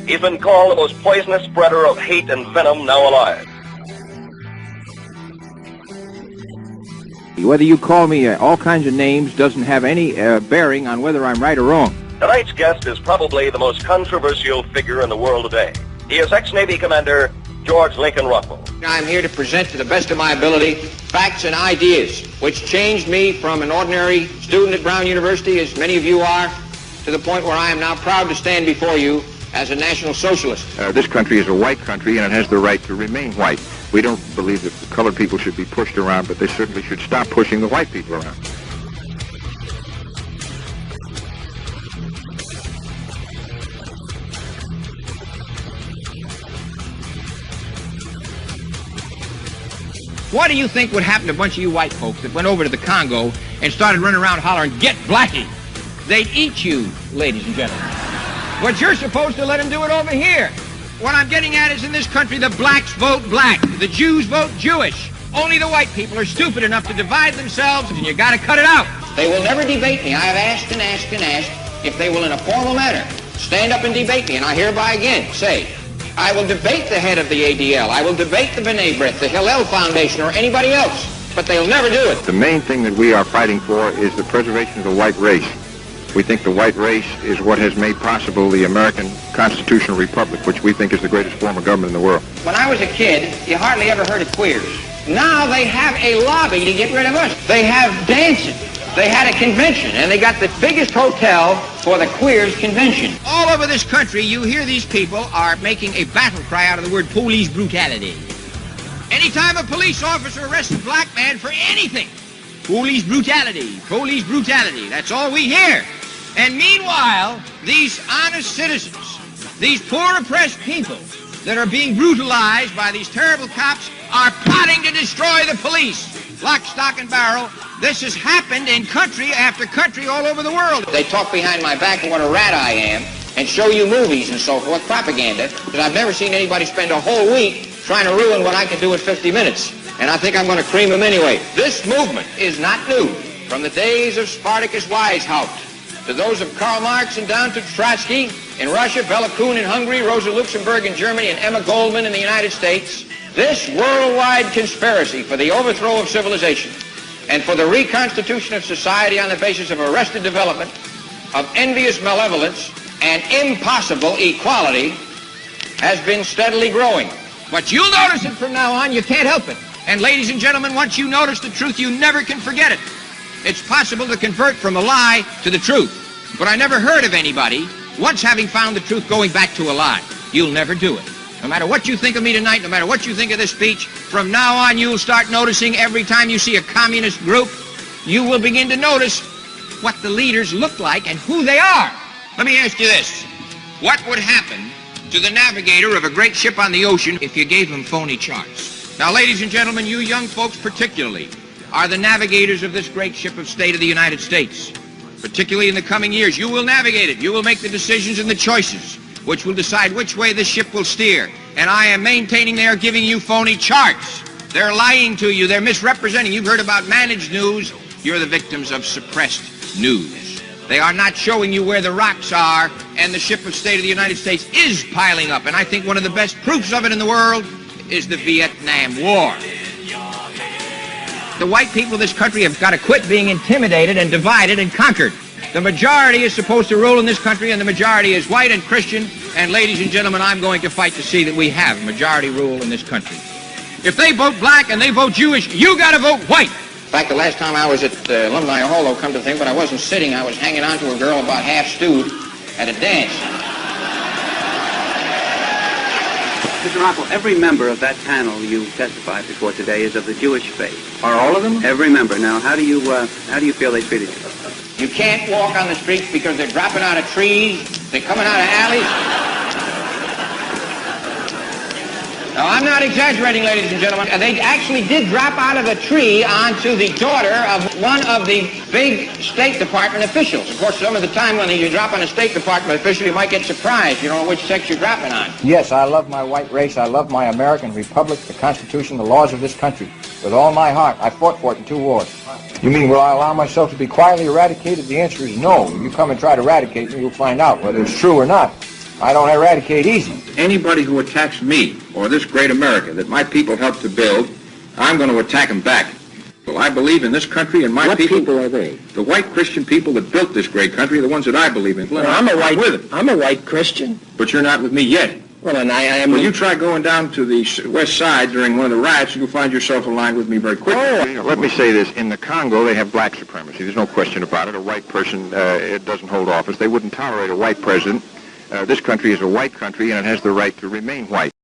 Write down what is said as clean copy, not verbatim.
He's been called the most poisonous spreader of hate and venom now alive. Whether you call me all kinds of names doesn't have any bearing on whether I'm right or wrong. Tonight's guest is probably the most controversial figure in the world today. He is ex-Navy Commander George Lincoln Rockwell. I'm here to present to the best of my ability facts and ideas which changed me from an ordinary student at Brown University, as many of you are, to the point where I am now proud to stand before you as a National Socialist. This country is a white country, and it has the right to remain white. We don't believe that the colored people should be pushed around, but they certainly should stop pushing the white people around. What do you think would happen to a bunch of you white folks that went over to the Congo and started running around hollering, "Get Blackie"? They'd eat you, ladies and gentlemen. But you're supposed to let them do it over here. What I'm getting at is in this country, the blacks vote black, the Jews vote Jewish. Only the white people are stupid enough to divide themselves, and you gotta cut it out. They will never debate me. I have asked and asked and asked if they will in a formal manner stand up and debate me, and I hereby again say, I will debate the head of the ADL, I will debate the B'nai B'rith, the Hillel Foundation, or anybody else, but they'll never do it. The main thing that we are fighting for is the preservation of the white race. We think the white race is what has made possible the American constitutional republic, which we think is the greatest form of government in the world. When I was a kid, you hardly ever heard of queers. Now they have a lobby to get rid of us. They have dancing. They had a convention, and they got the biggest hotel for the queers convention. All over this country, you hear these people are making a battle cry out of the word police brutality. Anytime a police officer arrests a black man for anything, police brutality, that's all we hear. And meanwhile, these honest citizens, these poor oppressed people that are being brutalized by these terrible cops are plotting to destroy the police. Lock, stock, and barrel. This has happened in country after country all over the world. They talk behind my back of what a rat I am and show you movies and so forth, propaganda, but I've never seen anybody spend a whole week trying to ruin what I can do in 50 minutes. And I think I'm going to cream them anyway. This movement is not new. From the days of Spartacus Weishaupt to those of Karl Marx and down to Trotsky in Russia, Bela Kun in Hungary, Rosa Luxemburg in Germany, and Emma Goldman in the United States, this worldwide conspiracy for the overthrow of civilization and for the reconstitution of society on the basis of arrested development, of envious malevolence, and impossible equality has been steadily growing. But you'll notice it from now on. You can't help it. And ladies and gentlemen, once you notice the truth, you never can forget it. It's possible to convert from a lie to the truth. But I never heard of anybody, once having found the truth, going back to a lie. You'll never do it. No matter what you think of me tonight, no matter what you think of this speech, from now on you'll start noticing every time you see a communist group, you will begin to notice what the leaders look like and who they are. Let me ask you this. What would happen to the navigator of a great ship on the ocean if you gave him phony charts? Now, ladies and gentlemen, you young folks particularly are the navigators of this great ship of state of the United States. Particularly in the coming years, you will navigate it. You will make the decisions and the choices which will decide which way the ship will steer. And I am maintaining they are giving you phony charts. They're lying to you. They're misrepresenting. You've heard about managed news. You're the victims of suppressed news. They are not showing you where the rocks are, and the ship of state of the United States is piling up. And I think one of the best proofs of it in the world is the Vietnam War. The white people of this country have got to quit being intimidated and divided and conquered. The majority is supposed to rule in this country, and the majority is white and Christian. And ladies and gentlemen, I'm going to fight to see that we have majority rule in this country. If they vote black and they vote Jewish, you got to vote white. In fact, the last time I was at Alumni Hall, come to think, but I wasn't sitting. I was hanging on to a girl about half stewed at a dance. Mr. Rockwell, every member of that panel you testified before today is of the Jewish faith. Are all of them? Every member. Now, how do you feel they treated you? You can't walk on the streets because they're dropping out of trees, they're coming out of alleys. Now, I'm not exaggerating, ladies and gentlemen. They actually did drop out of a tree onto the daughter of one of the big State Department officials. Of course, some of the time when you drop on a State Department official, you might get surprised. You don't know which sex you're dropping on. Yes, I love my white race. I love my American republic, the Constitution, the laws of this country. With all my heart, I fought for it in 2 wars. You mean, will I allow myself to be quietly eradicated? The answer is no. You come and try to eradicate me, you'll find out whether it's true or not. I don't eradicate easy. Anybody who attacks me or this great America that my people helped to build, I'm going to attack them back. Well, I believe in this country and my people. What people are they? The white Christian people that built this great country are the ones that I believe in. Well, I'm a white Christian. But you're not with me yet. Well, and I am... Well, you try going down to the west side during one of the riots, you'll find yourself aligned with me very quickly. Oh. Let me say this. In the Congo, they have black supremacy. There's no question about it. A white person it doesn't hold office. They wouldn't tolerate a white president. This country is a white country, and it has the right to remain white.